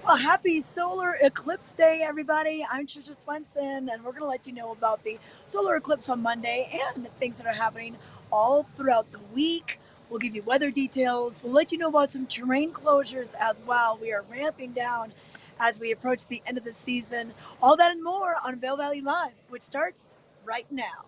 Well, happy solar eclipse day, everybody. I'm Trisha Swenson, and we're going to let you know about the solar eclipse on Monday and things that are happening all throughout the week. We'll give you weather details. We'll let you know about some terrain closures as well. We are ramping down as we approach the end of the season. All that and more on Vail Valley Live, which starts right now.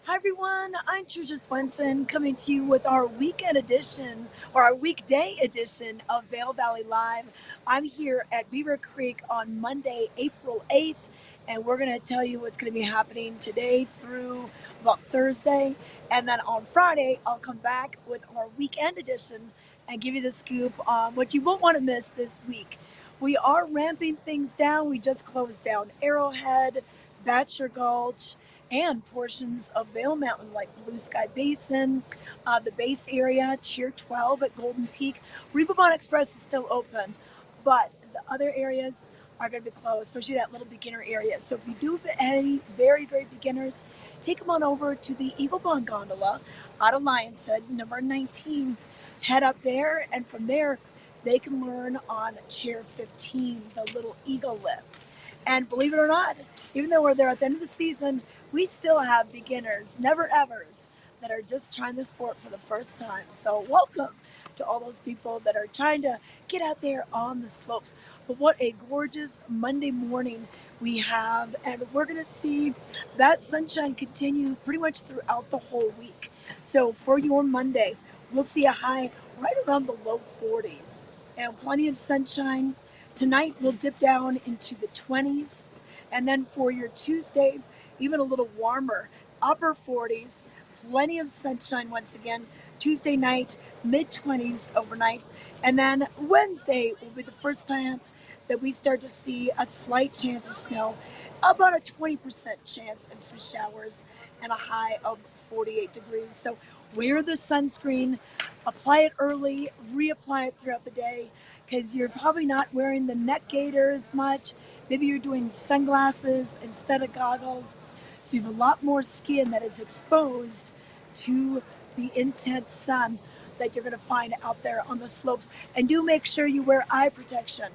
Hi everyone, I'm Trisha Swenson coming to you with our weekend edition or our weekday edition of Vail Valley Live. I'm here at Beaver Creek on Monday, April 8th, and we're going to tell you what's going to be happening today through about Thursday. And then on Friday, I'll come back with our weekend edition and give you the scoop on what you won't want to miss this week. We are ramping things down. We just closed down Arrowhead, Bachelor Gulch, and portions of Vail Mountain like Blue Sky Basin, the base area, Tier 12 at Golden Peak. Reeperbahn Express is still open, but the other areas are going to be closed, especially that little beginner area. So if you do have any very, very beginners, take them on over to the Eagle Bond Gondola out of Lion's Head, number 19. Head up there, and from there, they can learn on Chair 15, the little Eagle Lift. And believe it or not, even though we're there at the end of the season, we still have beginners, never evers, that are just trying the sport for the first time. So welcome to all those people that are trying to get out there on the slopes. But what a gorgeous Monday morning we have, and we're going to see that sunshine continue pretty much throughout the whole week. So for your Monday, we'll see a high right around the low 40s and plenty of sunshine. Tonight we'll dip down into the 20s, and then for your Tuesday, even a little warmer, upper 40s, plenty of sunshine once again. Tuesday night, mid 20s overnight. And then Wednesday will be the first chance that we start to see a slight chance of snow, about a 20% chance of some showers, and a high of 48 degrees. So wear the sunscreen, apply it early, reapply it throughout the day, because you're probably not wearing the neck gaiter as much. Maybe you're doing sunglasses instead of goggles. So you have a lot more skin that is exposed to the intense sun that you're going to find out there on the slopes. And do make sure you wear eye protection.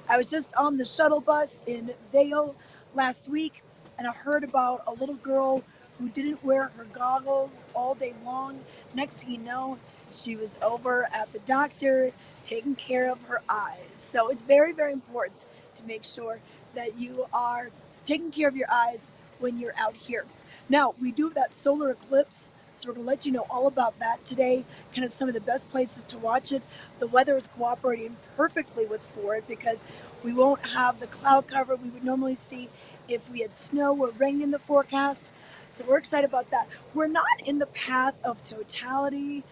I was just on the shuttle bus in Vail last week, and I heard about a little girl who didn't wear her goggles all day long. Next thing you know, she was over at the doctor taking care of her eyes. So it's very, very important to make sure that you are taking care of your eyes when you're out here. Now, we do have that solar eclipse, so we're going to let you know all about that today, kind of some of the best places to watch it. The weather is cooperating perfectly for it because we won't have the cloud cover we would normally see if we had snow or rain in the forecast. So we're excited about that. We're not in the path of totality.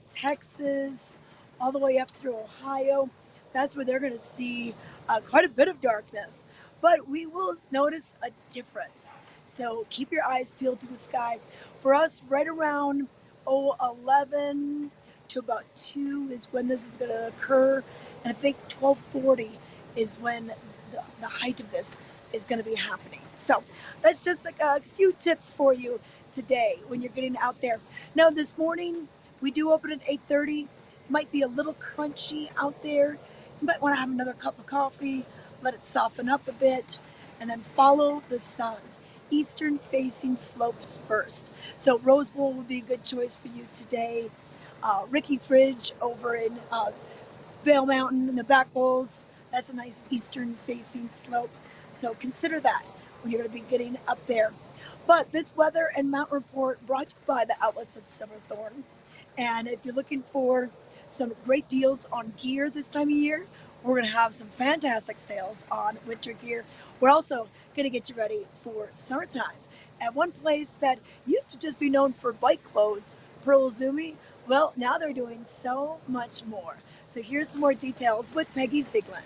Texas, all the way up through Ohio, that's where they're going to see quite a bit of darkness. But we will notice a difference. So keep your eyes peeled to the sky. For us, right around 11 to about 2 is when this is going to occur. And I think 12:40 is when the height of this is going to be happening. So that's just a few tips for you today when you're getting out there. Now, this morning, we do open at 8:30. Might be a little crunchy out there. You might want to have another cup of coffee, let it soften up a bit, and then follow the sun. Eastern facing slopes first. So Rose Bowl would be a good choice for you today. Ricky's Ridge over in Vail Mountain in the back bowls, that's a nice eastern facing slope. So consider that when you're going to be getting up there. But this weather and mountain report brought to you by by the outlets at Silverthorne. And if you're looking for some great deals on gear this time of year, we're going to have some fantastic sales on winter gear. We're also going to get you ready for summertime. And one place that used to just be known for bike clothes, Pearl Izumi, well, now they're doing so much more. So here's some more details with Peggy Zieglin.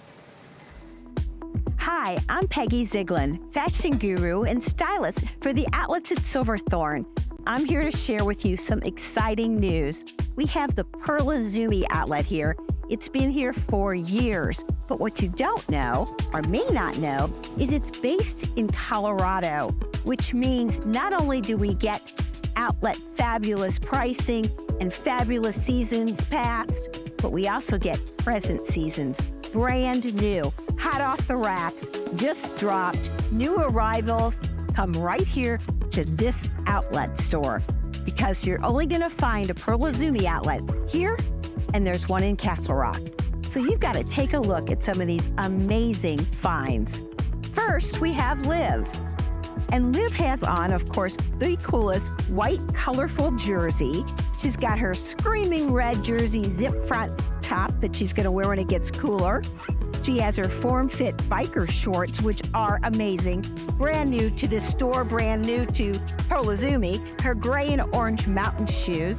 Hi, I'm Peggy Zieglin, fashion guru and stylist for the outlets at Silverthorne. I'm here to share with you some exciting news. We have the Pearl Izumi outlet here. It's been here for years, but what you don't know, or may not know, is it's based in Colorado, which means not only do we get outlet fabulous pricing and fabulous seasons past, but we also get present seasons, brand new, hot off the racks, just dropped, new arrivals. Come right here to this outlet store because you're only going to find a Pearl Izumi outlet here, and there's one in Castle Rock. So you've got to take a look at some of these amazing finds. First, we have Liv. And Liv has on, of course, the coolest white, colorful jersey. She's got her screaming red jersey zip front top that she's going to wear when it gets cooler. She has her form-fit biker shorts, which are amazing. Brand new to this store, brand new to Pearl Izumi. Her gray and orange mountain shoes.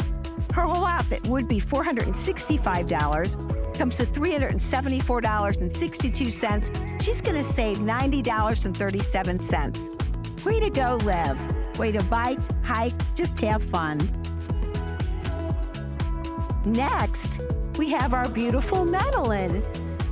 Her whole outfit would be $465. Comes to $374.62. She's going to save $90.37. Way to go, Liv. Way to bike, hike, just have fun. Next, we have our beautiful Madeline.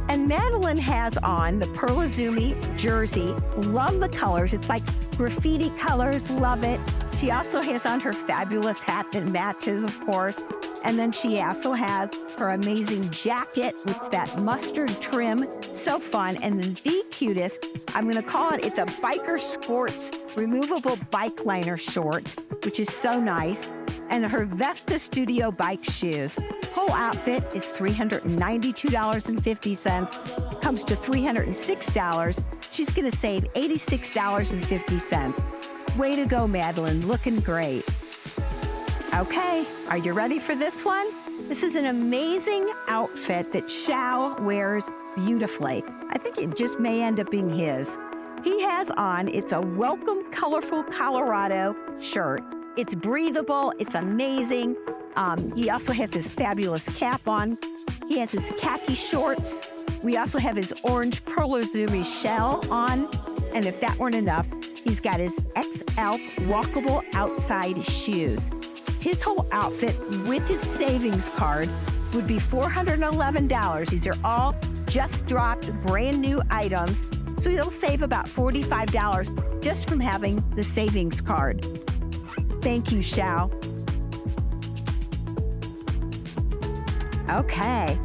And Madeline has on the Pearl Izumi jersey. Love the colors. It's like graffiti colors. Love it. She also has on her fabulous hat that matches, of course. And then she also has her amazing jacket with that mustard trim. So fun. And then the cutest, I'm going to call it, it's a biker sports removable bike liner short, which is so nice. And her Vesta Studio bike shoes. Whole outfit is $392.50. Comes to $306. She's going to save $86.50. Way to go, Madeline. Looking great. Okay, are you ready for this one? This is an amazing outfit that Xiao wears beautifully. I think it just may end up being his. He has on, it's a Welcome Colorful Colorado shirt. It's breathable, it's amazing. He also has his fabulous cap on. He has his khaki shorts. We also have his orange Pearl Izumi shell on. And if that weren't enough, he's got his XL walkable outside shoes. His whole outfit with his savings card would be $411. These are all just dropped brand new items. So he'll save about $45 just from having the savings card. Thank you, Xiao. Okay,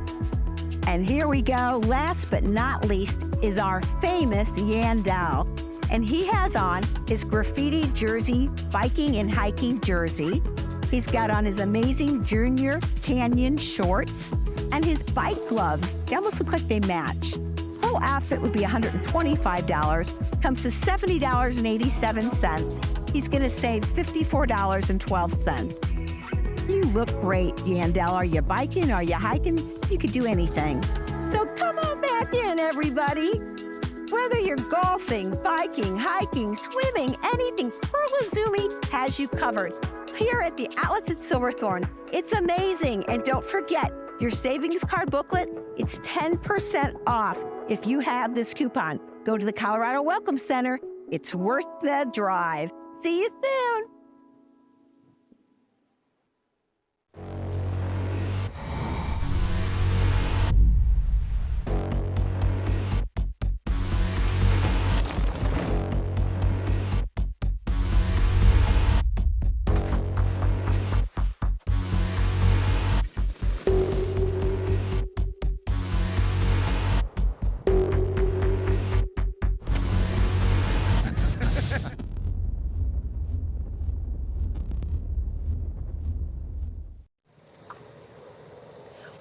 and here we go. Last but not least is our famous Yandel. And he has on his graffiti jersey, biking and hiking jersey. He's got on his amazing Junior Canyon shorts and his bike gloves. They almost look like they match. Whole outfit would be $125. Comes to $70.87. He's going to save $54.12. You look great, Yandel. Are you biking? Are you hiking? You could do anything. So come on back in, everybody. Whether you're golfing, biking, hiking, swimming, anything, Pearl Izumi has you covered. Here at the outlets at Silverthorne, it's amazing. And don't forget, your savings card booklet, it's 10% off if you have this coupon. Go to the Colorado Welcome Center. It's worth the drive. See you soon.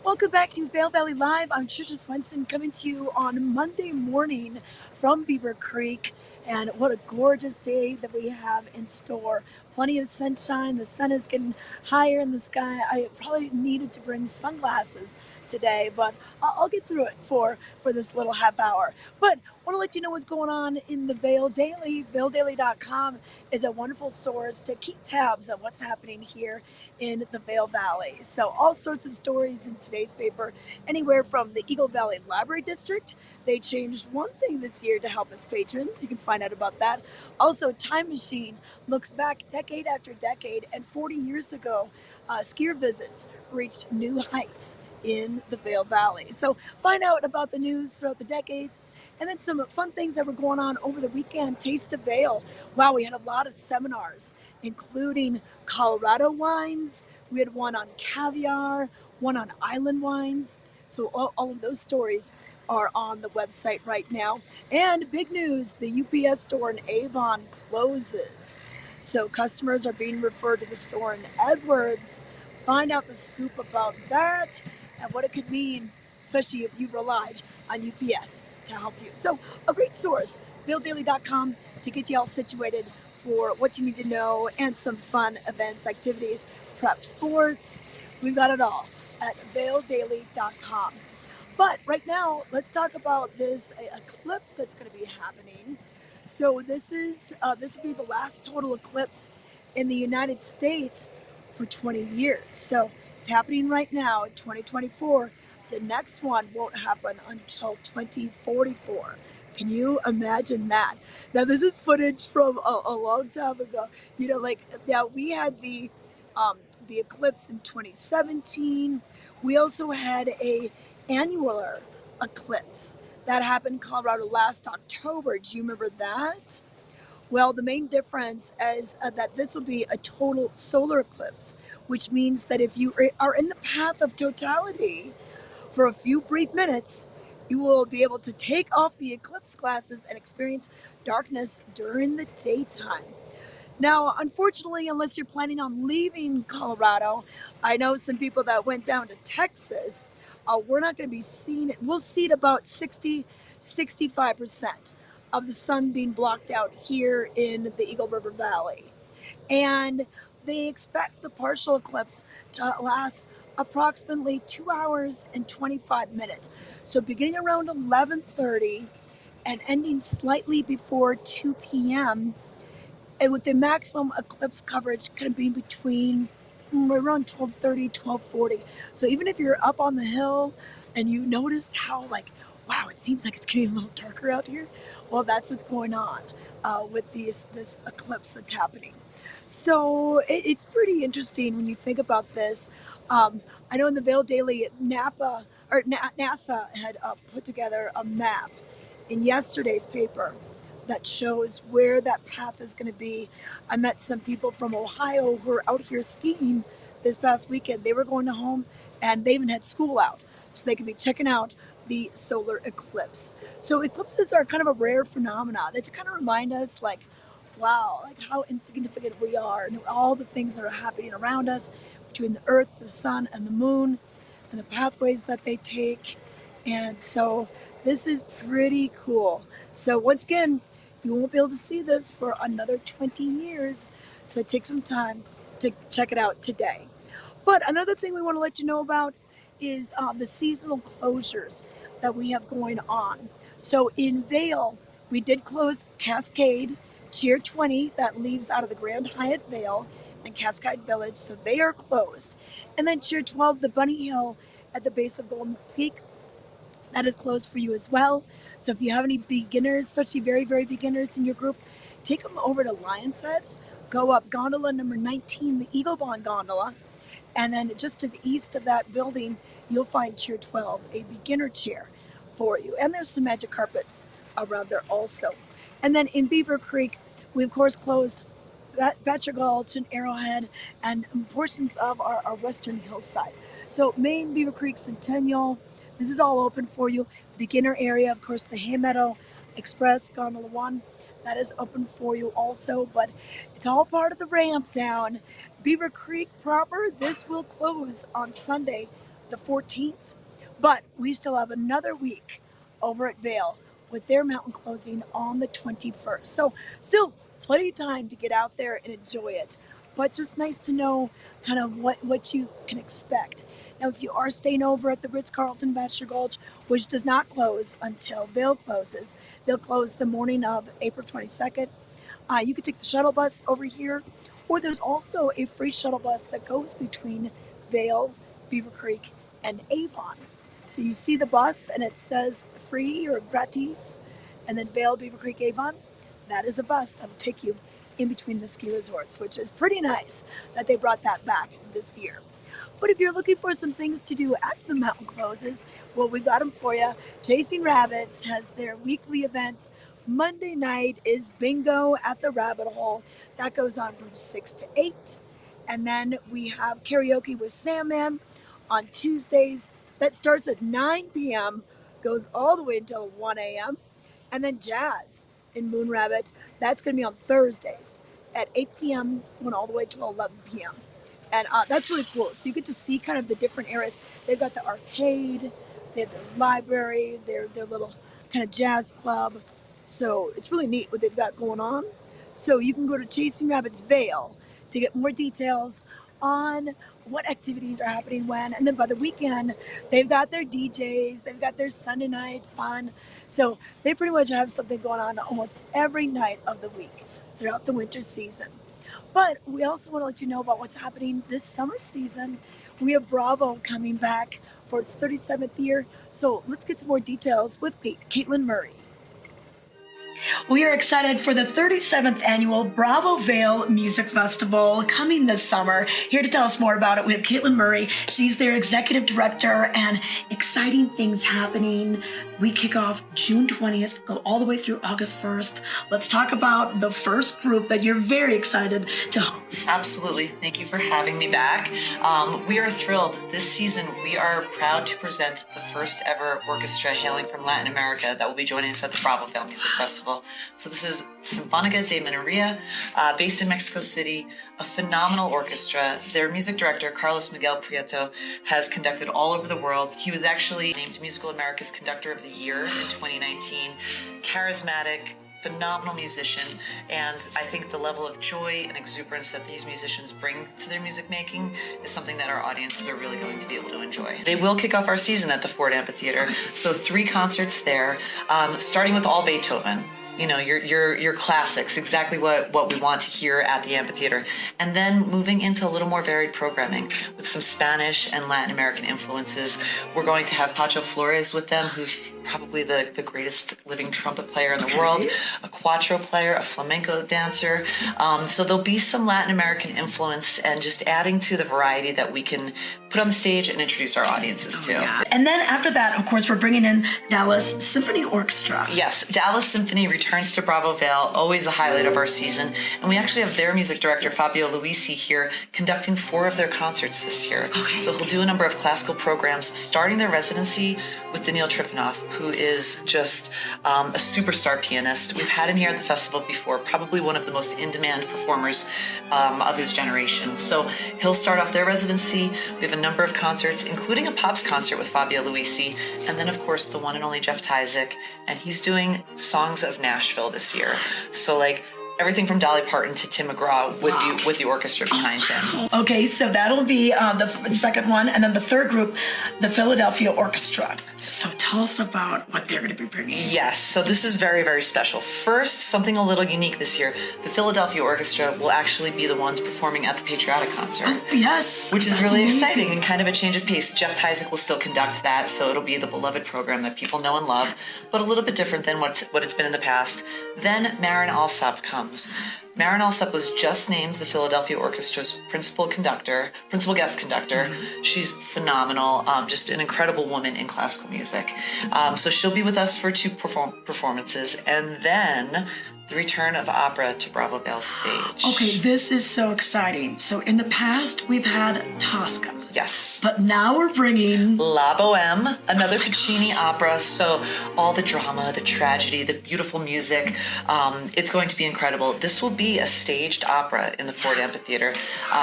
Welcome back to Vail Valley Live. I'm Trisha Swenson coming to you on Monday morning from Beaver Creek. And what a gorgeous day that we have in store. plenty of sunshine. The sun is getting higher in the sky. I probably needed to bring sunglasses today, but I'll get through it for this little half hour. But want to let you know what's going on in the Vail Daily. VailDaily.com is a wonderful source to keep tabs on what's happening here in the Vail Valley. So all sorts of stories in today's paper, anywhere from the Eagle Valley Library District. They changed one thing this year to help its patrons. You can find out about that. Also, Time Machine looks back decade after decade, and 40 years ago, skier visits reached new heights in the Vail Valley. So find out about the news throughout the decades, and then some fun things that were going on over the weekend. Taste of Vail. Wow, we had a lot of seminars, including Colorado wines. We had one on caviar, one on island wines. So all of those stories are on the website right now. And big news, the UPS store in Avon closes. So customers are being referred to the store in Edwards. Find out the scoop about that and what it could mean, especially if you relied on UPS to help you. So a great source, BillDaily.com, to get you all situated for what you need to know and some fun events, activities, prep sports. We've got it all at VailDaily.com. But right now, let's talk about this eclipse that's going to be happening. So this will be the last total eclipse in the United States for 20 years. So it's happening right now in 2024. The next one won't happen until 2044. Can you imagine that? Now this is footage from a long time ago. You know, like yeah, we had the eclipse in 2017. We also had a annular eclipse that happened in Colorado last October. Do you remember that? Well, the main difference is that this will be a total solar eclipse, which means that if you are in the path of totality for a few brief minutes, you will be able to take off the eclipse glasses and experience darkness during the daytime. Now, unfortunately, unless you're planning on leaving Colorado, I know some people that went down to Texas. We're not going to be seeing it. We'll see it about 65% of the sun being blocked out here in the Eagle River Valley. And they expect the partial eclipse to last approximately 2 hours and 25 minutes. So beginning around 11:30 and ending slightly before 2 p.m., and with the maximum eclipse coverage kind of being between around 12:30, 12:40. So even if you're up on the hill and you notice how like, wow, it seems like it's getting a little darker out here. Well, that's what's going on with this eclipse that's happening. So it's pretty interesting when you think about this. I know in the Vail Daily, NASA had put together a map in yesterday's paper that shows where that path is going to be. I met some people from Ohio who are out here skiing this past weekend. They were going to home and they even had school out so they could be checking out the solar eclipse. So eclipses are kind of a rare phenomenon. They just kind of remind us like, wow, like how insignificant we are and all the things that are happening around us between the earth, the sun, and the moon and the pathways that they take. And so this is pretty cool. So once again, you won't be able to see this for another 20 years. So take some time to check it out today. But another thing we want to let you know about is the seasonal closures that we have going on. So in Vail, we did close Cascade, Cheer 20, that leaves out of the Grand Hyatt Vail, and Cascade Village, so they are closed. And then Cheer 12, the Bunny Hill at the base of Golden Peak, that is closed for you as well. So if you have any beginners, especially very, very beginners in your group, take them over to Lion's Head, go up gondola number 19, the Eagle Bond gondola, and then just to the east of that building, you'll find Cheer 12, a beginner chair for you. And there's some magic carpets around there also. And then in Beaver Creek, we of course closed Batcher Gulch and Arrowhead and portions of our western hillside. So Main, Beaver Creek, Centennial, this is all open for you. Beginner area, of course, the Hay Meadow Express, Gondola 1, that is open for you also, but it's all part of the ramp down. Beaver Creek proper, this will close on Sunday, the 14th, but we still have another week over at Vail with their mountain closing on the 21st. So still plenty of time to get out there and enjoy it. but just nice to know kind of what you can expect. Now, if you are staying over at the Ritz-Carlton Bachelor Gulch, which does not close until Vail closes, they'll close the morning of April 22nd. You can take the shuttle bus over here, or there's also a free shuttle bus that goes between Vail, Beaver Creek, and Avon. So you see the bus and it says free or gratis, and then Vail, Beaver Creek, Avon. That is a bus that'll take you in between the ski resorts, which is pretty nice that they brought that back this year. But if you're looking for some things to do after the mountain closes, well, we got them for you. Chasing Rabbits has their weekly events. Monday night is bingo at the Rabbit Hole. That goes on from 6 to 8. And then we have karaoke with Sandman on Tuesdays. That starts at 9 p.m., goes all the way until 1 a.m. And then jazz in Moon Rabbit, that's going to be on Thursdays at 8 p.m. going all the way to 11 p.m. And that's really cool. So you get to see kind of the different areas. They've got the arcade, they have their library, their little kind of jazz club. So it's really neat what they've got going on. So you can go to Chasing Rabbits Vail to get more details on what activities are happening when. And then by the weekend, they've got their DJs, they've got their Sunday night fun. So they pretty much have something going on almost every night of the week throughout the winter season. But we also want to let you know about what's happening this summer season. We have Bravo coming back for its 37th year. So let's get some more details with Caitlin Murray. We are excited for the 37th annual Bravo Vail Music Festival coming this summer. Here to tell us more about it, we have Caitlin Murray. She's their executive director, and exciting things happening. We kick off June 20th, go all the way through August 1st. Let's talk about the first group that you're very excited to host. Absolutely. Thank you for having me back. We are thrilled. This season, we are proud to present the first ever orchestra hailing from Latin America that will be joining us at the Bravo Vail Music Festival. So this is Sinfónica de Minería, based in Mexico City, a phenomenal orchestra. Their music director, Carlos Miguel Prieto, has conducted all over the world. He was actually named Musical America's Conductor of the Year in 2019. Charismatic, phenomenal musician, and I think the level of joy and exuberance that these musicians bring to their music making is something that our audiences are really going to be able to enjoy. They will kick off our season at the Ford Amphitheater, so 3 concerts there, starting with all Beethoven. You know, your classics, exactly what we want to hear at the amphitheater. And then moving into a little more varied programming with some Spanish and Latin American influences. We're going to have Pacho Flores with them, who's probably the greatest living trumpet player in the world, a cuatro player, a flamenco dancer. So there'll be some Latin American influence and just adding to the variety that we can put on the stage and introduce our audiences to. Yeah. And then after that, of course, we're bringing in Dallas Symphony Orchestra. Yes, Dallas Symphony returns to Bravo Vail, always a highlight of our season. And we actually have their music director, Fabio Luisi, here conducting 4 of their concerts this year. Okay. So he'll do a number of classical programs, starting their residency with Daniil Trifonov, who is just a superstar pianist. We've had him here at the festival before, probably one of the most in-demand performers of his generation. So he'll start off their residency. We have a number of concerts, including a Pops concert with Fabio Luisi, and then of course the one and only Jeff Tyzik, and he's doing Songs of Nashville this year. So like everything from Dolly Parton to Tim McGraw with the orchestra behind him. Okay, so that'll be the second one, and then the third group, the Philadelphia Orchestra. So tell us about what they're going to be bringing. Yes, so this is very, very special. First, something a little unique this year. The Philadelphia Orchestra will actually be the ones performing at the Patriotic Concert. Oh, yes. Which is That's really amazing. exciting and kind of a change of pace. Jeff Tyzik will still conduct that, so it'll be the beloved program that people know and love, but a little bit different than what it's been in the past. Then Marin Alsop comes. Marin Alsop was just named the Philadelphia Orchestra's principal guest conductor. She's phenomenal, just an incredible woman in classical music. So she'll be with us for 2 performances, and then the return of opera to Bravo Vail stage. Okay, this is so exciting. So in the past, we've had Tosca. Yes. But now we're bringing La Boheme, another Puccini opera. So all the drama, the tragedy, the beautiful music, it's going to be incredible. This will be be a staged opera in the Ford Amphitheater.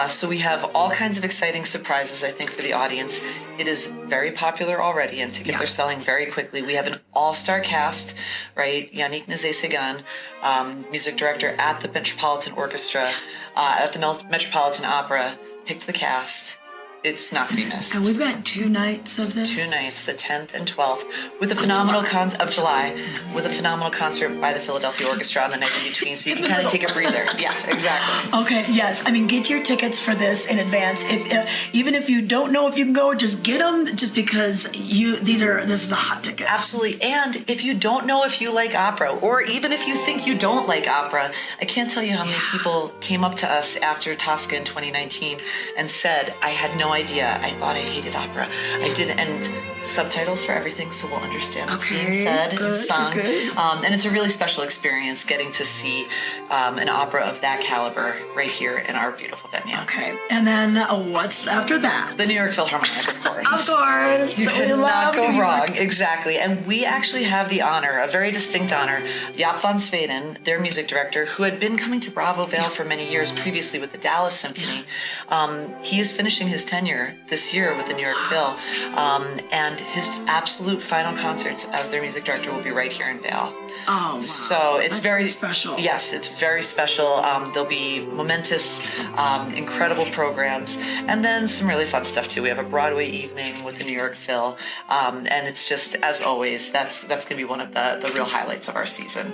So we have all kinds of exciting surprises, I think, for the audience. It is very popular already, and tickets are selling very quickly. We have an all-star cast, right? Yannick Nézet-Séguin, music director at the Metropolitan Orchestra, at the Metropolitan Opera, picked the cast. It's not to be missed. And we've got 2 nights of this. 2 nights, the 10th and 12th, with a phenomenal July, with a phenomenal concert by the Philadelphia Orchestra on the night in between, so you can kind of take a breather. Yeah, exactly. Okay, yes. I mean, get your tickets for this in advance. Even if you don't know if you can go, just get them. Just because this is a hot ticket. Absolutely. And if you don't know if you like opera, or even if you think you don't like opera, I can't tell you how many people came up to us after Tosca in 2019 and said, "I had no idea. I thought I hated opera. I didn't." And subtitles for everything, so we'll understand what's being said and sung. And it's a really special experience getting to see an opera of that caliber right here in our beautiful venue. Okay. And then what's after that? The New York Philharmonic, of course. Of course. You cannot go wrong. Exactly. And we actually have the honor, a very distinct honor, Jaap van Zweden, their music director, who had been coming to Bravo Vail for many years previously with the Dallas Symphony. He is finishing his tenure this year with the New York Phil. And his absolute final concerts as their music director will be right here in Vail. Oh, wow. So it's very special. Yes, it's very special. There'll be momentous, incredible programs, and then some really fun stuff too. We have a Broadway evening with the New York Phil, and it's just, as always, that's going to be one of the real highlights of our season.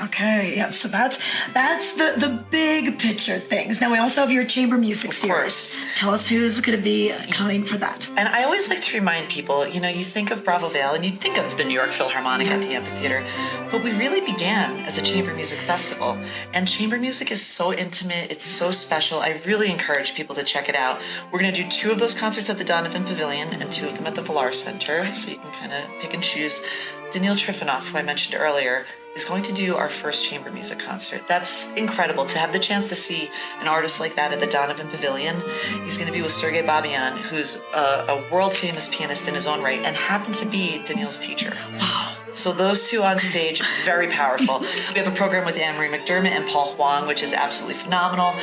Okay, yeah. So that's the big picture things. Now we also have your chamber music series. Tell us who's going to be coming for that. And I always like to remind people, you think of Bravo Vail and you think of the New York Philharmonic at the amphitheater, but we really began as a chamber music festival. And chamber music is so intimate, it's so special. I really encourage people to check it out. We're going to do 2 of those concerts at the Donovan Pavilion and 2 of them at the Valar Center, so you can kind of pick and choose. Daniil Trifonov, who I mentioned earlier, is going to do our first chamber music concert. That's incredible to have the chance to see an artist like that at the Donovan Pavilion. He's going to be with Sergei Babian, who's a world-famous pianist in his own right and happened to be Daniil's teacher. Wow. So those 2 on stage, very powerful. We have a program with Anne-Marie McDermott and Paul Huang, which is absolutely phenomenal.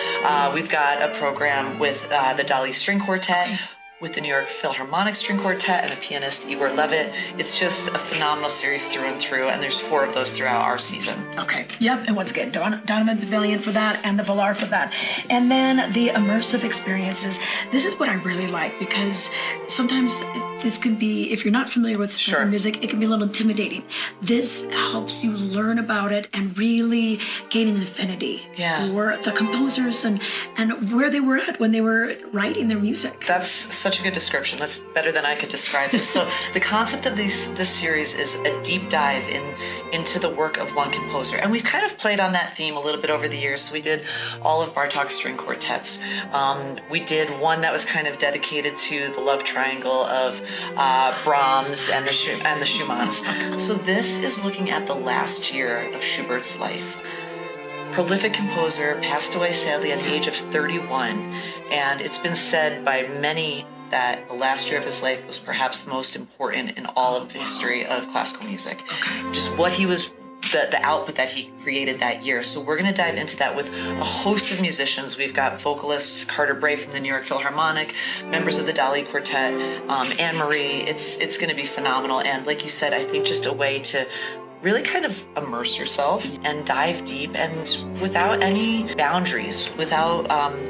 We've got a program with the Dali String Quartet, with the New York Philharmonic String Quartet and the pianist Igor Levitt. It's just a phenomenal series through and through, and there's 4 of those throughout our season. Okay, yep, and once again, Donovan Pavilion for that, and the Valar for that. And then the immersive experiences. This is what I really like, because sometimes this can be, if you're not familiar with music, it can be a little intimidating. This helps you learn about it and really gain an affinity for the composers and where they were at when they were writing their music. That's such a good description. That's better than I could describe this. So the concept of this series is a deep dive into the work of one composer. And we've kind of played on that theme a little bit over the years. So we did all of Bartók's string quartets. We did one that was kind of dedicated to the love triangle of Brahms and the Schumanns. So this is looking at the last year of Schubert's life. Prolific composer, passed away sadly at the age of 31, and it's been said by many that the last year of his life was perhaps the most important in all of the history of classical music. Just what he was, the output that he created that year. So we're going to dive into that with a host of musicians. We've got vocalists Carter Bray from the New York Philharmonic, members of the Dali Quartet, Anne-Marie. It's going to be phenomenal, and like you said, I think just a way to really kind of immerse yourself and dive deep, and without any boundaries, without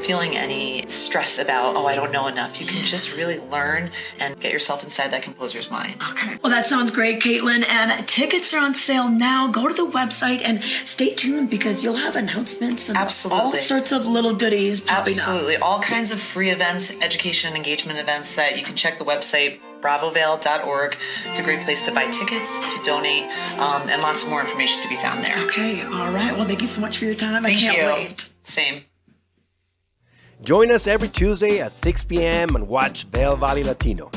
feeling any stress about, I don't know enough. You can just really learn and get yourself inside that composer's mind. Okay. Well, that sounds great, Caitlin. And tickets are on sale now. Go to the website and stay tuned, because you'll have announcements and all sorts of little goodies popping up. Absolutely. All kinds of free events, education and engagement events that you can check the website, bravovail.org. It's a great place to buy tickets, to donate, and lots more information to be found there. Okay, all right. Well, thank you so much for your time. I can't wait. Same. Join us every Tuesday at 6 p.m. and watch Vail Valley Latino.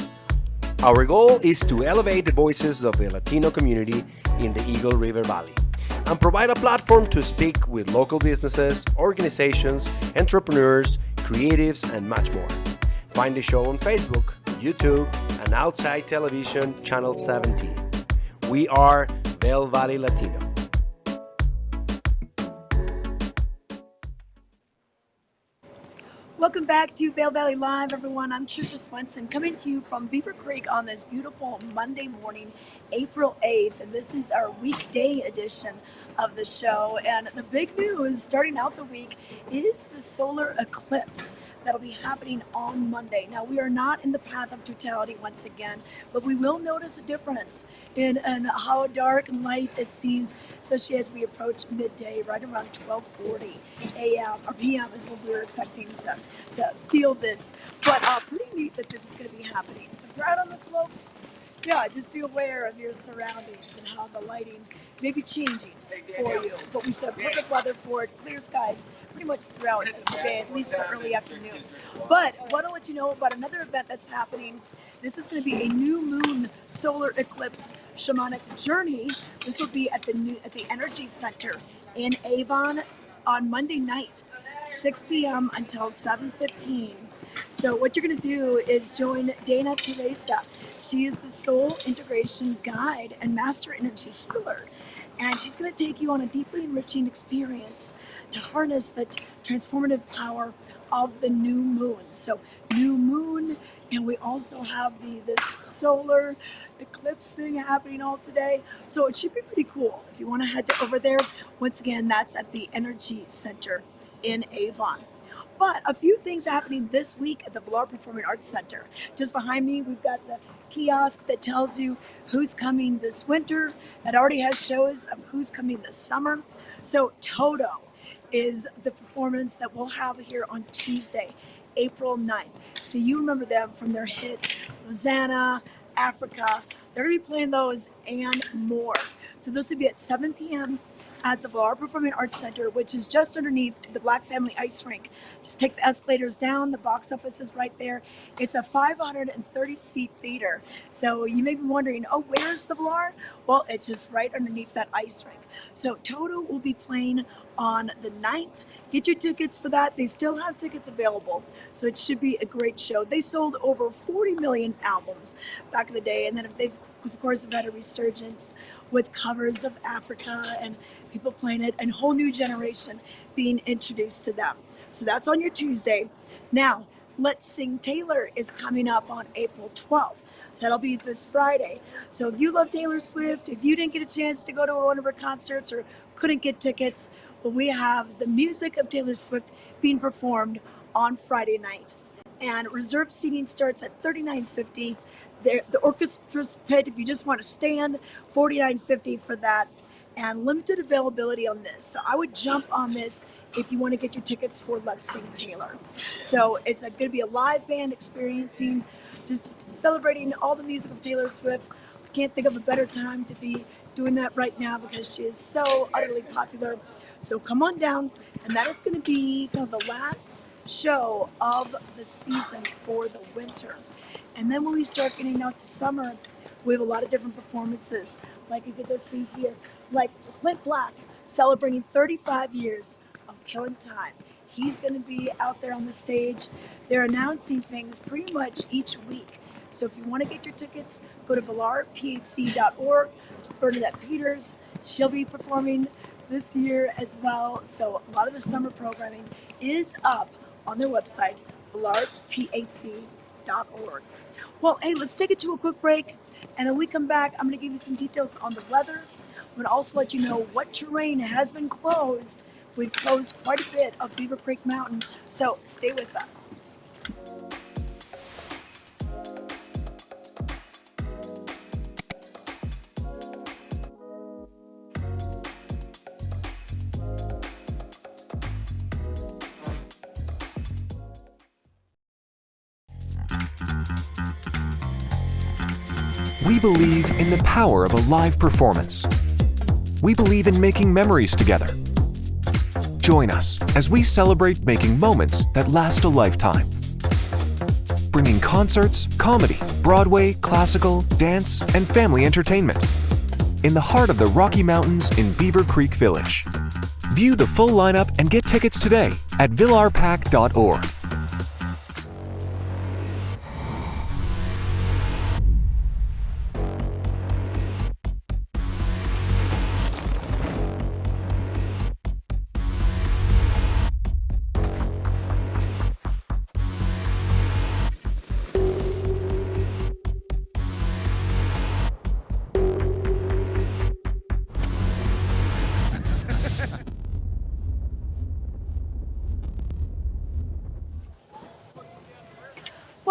Our goal is to elevate the voices of the Latino community in the Eagle River Valley and provide a platform to speak with local businesses, organizations, entrepreneurs, creatives, and much more. Find the show on Facebook, YouTube, and Outside Television Channel 17. We are Vail Valley Latino. Welcome back to Vail Valley Live, everyone. I'm Trisha Swenson, coming to you from Beaver Creek on this beautiful Monday morning, April 8th. And this is our weekday edition of the show. And the big news starting out the week is the solar eclipse that'll be happening on Monday. Now, we are not in the path of totality once again, but we will notice a difference in how dark and light it seems, especially as we approach midday, right around 12:40 a.m. or p.m. is what we were expecting to feel this. But pretty neat that this is going to be happening. So if you're out on the slopes, yeah, just be aware of your surroundings and how the lighting may be changing for you. But we should have perfect weather for it, clear skies pretty much throughout the day, at least the early afternoon. But I want to let you know about another event that's happening. This is going to be a new moon solar eclipse shamanic journey. This will be at the Energy Center in Avon on Monday night, 6 p.m. until 7:15. So what you're going to do is join Dana Teresa. She is the soul integration guide and master energy healer. And she's going to take you on a deeply enriching experience to harness the transformative power of the new moon. So new moon, and we also have this solar eclipse thing happening all today. So it should be pretty cool. If you want to head over there, once again, that's at the Energy Center in Avon. But a few things happening this week at the Vail Performing Arts Center. Just behind me, we've got the kiosk that tells you who's coming this winter, that already has shows of who's coming this summer. So Toto is the performance that we'll have here on Tuesday, April 9th. So you remember them from their hits, Rosanna, Africa. They're going to be playing those and more. So this will be at 7 p.m. at the Vail Performing Arts Center, which is just underneath the Black Family Ice Rink. Just take the escalators down. The box office is right there. It's a 530-seat theater. So you may be wondering, oh, where's the Vail? Well, it's just right underneath that ice rink. So Toto will be playing on the 9th. Get your tickets for that. They still have tickets available. So it should be a great show. They sold over 40 million albums back in the day. And then they've, of course, have had a resurgence with covers of Africa and people playing it, and a whole new generation being introduced to them. So that's on your Tuesday. Now, Let's Sing Taylor is coming up on April 12th. So that'll be this Friday. So if you love Taylor Swift, if you didn't get a chance to go to one of her concerts or couldn't get tickets, well, we have the music of Taylor Swift being performed on Friday night. And reserved seating starts at $39.50. The orchestra's pit, if you just want to stand, $49.50 for that. And limited availability on this. So I would jump on this if you want to get your tickets for Let's Sing Taylor. So it's going to be a live band experiencing, just celebrating all the music of Taylor Swift. I can't think of a better time to be doing that right now because she is so utterly popular. So come on down, and that is going to be kind of the last show of the season for the winter. And then when we start getting out to summer, we have a lot of different performances, like you get to see here, like Clint Black celebrating 35 years of killing time. He's going to be out there on the stage. They're announcing things pretty much each week. So if you want to get your tickets, go to valarpac.org. Bernadette Peters, she'll be performing this year as well. So a lot of the summer programming is up on their website, valarpac.org. Well, hey, let's take it to a quick break. And then we come back, I'm going to give you some details on the weather. I'm going to also let you know what terrain has been closed. We've closed quite a bit of Beaver Creek Mountain, so stay with us. We believe in the power of a live performance. We believe in making memories together. Join us as we celebrate making moments that last a lifetime. Bringing concerts, comedy, Broadway, classical, dance, and family entertainment in the heart of the Rocky Mountains in Beaver Creek Village. View the full lineup and get tickets today at valarpac.org.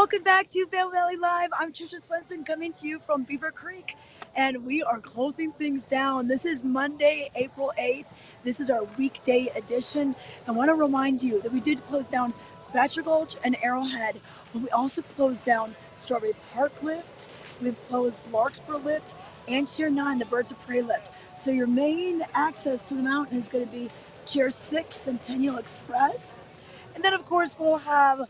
Welcome back to Vail Valley Live. I'm Trisha Swenson coming to you from Beaver Creek, and we are closing things down. This is Monday, April 8th. This is our weekday edition. I want to remind you that we did close down Bachelor Gulch and Arrowhead, but we also closed down Strawberry Park Lift. We've closed Larkspur Lift and Chair 9, the Birds of Prey Lift. So your main access to the mountain is going to be Chair 6, Centennial Express. And then, of course, we'll have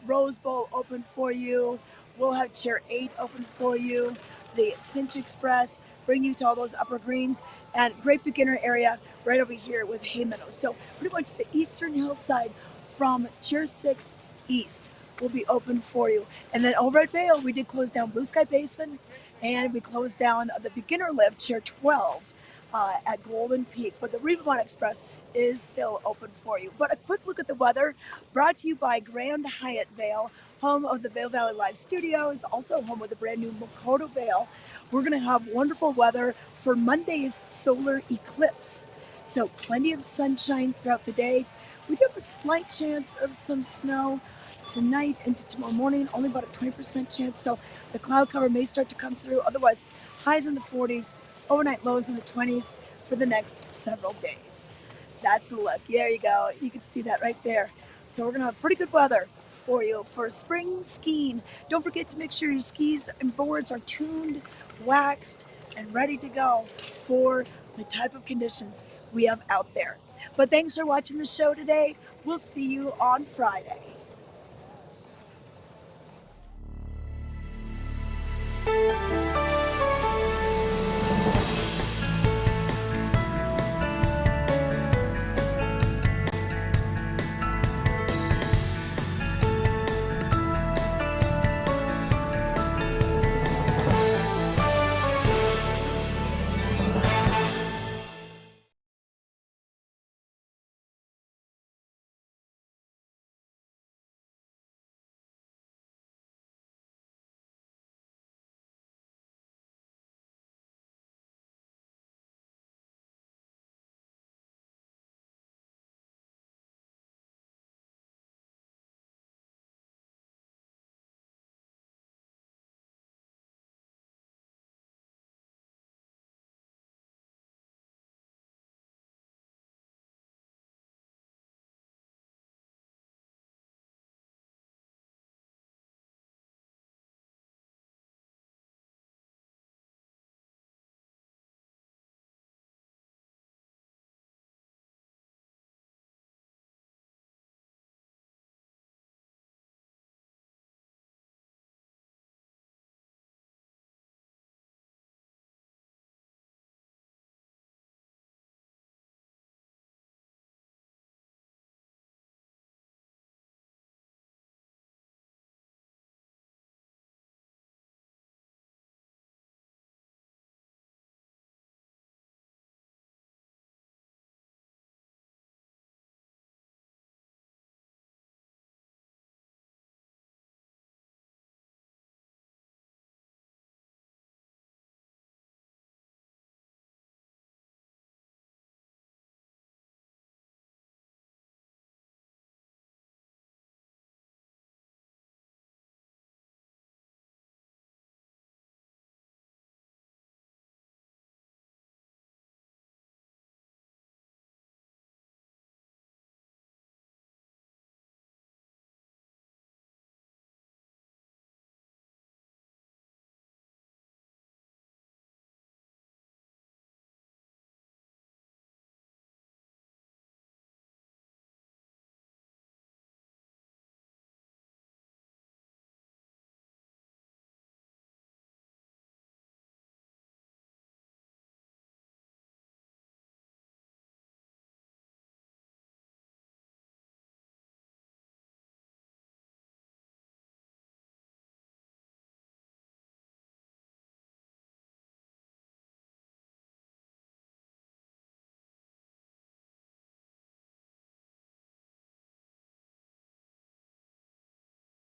Rose Bowl open for you. We'll have Chair 8 open for you. The Cinch Express, bring you to all those upper greens. And great beginner area right over here with Hay Meadows. So pretty much the eastern hillside from Chair 6 east will be open for you. And then over at Vail, we did close down Blue Sky Basin, and we closed down the beginner lift, Chair 12, at Golden Peak. But the Rivermont Express is still open for you. But a quick look at the weather, brought to you by Grand Hyatt Vail, home of the Vail Valley Live Studios, also home of the brand new Makoto Vail. We're going to have wonderful weather for Monday's solar eclipse. So plenty of sunshine throughout the day. We do have a slight chance of some snow tonight into tomorrow morning, only about a 20% chance. So the cloud cover may start to come through. Otherwise, highs in the 40s, overnight lows in the 20s for the next several days. That's the look. There you go. You can see that right there. So we're going to have pretty good weather for you for spring skiing. Don't forget to make sure your skis and boards are tuned, waxed, and ready to go for the type of conditions we have out there. But thanks for watching the show today. We'll see you on Friday.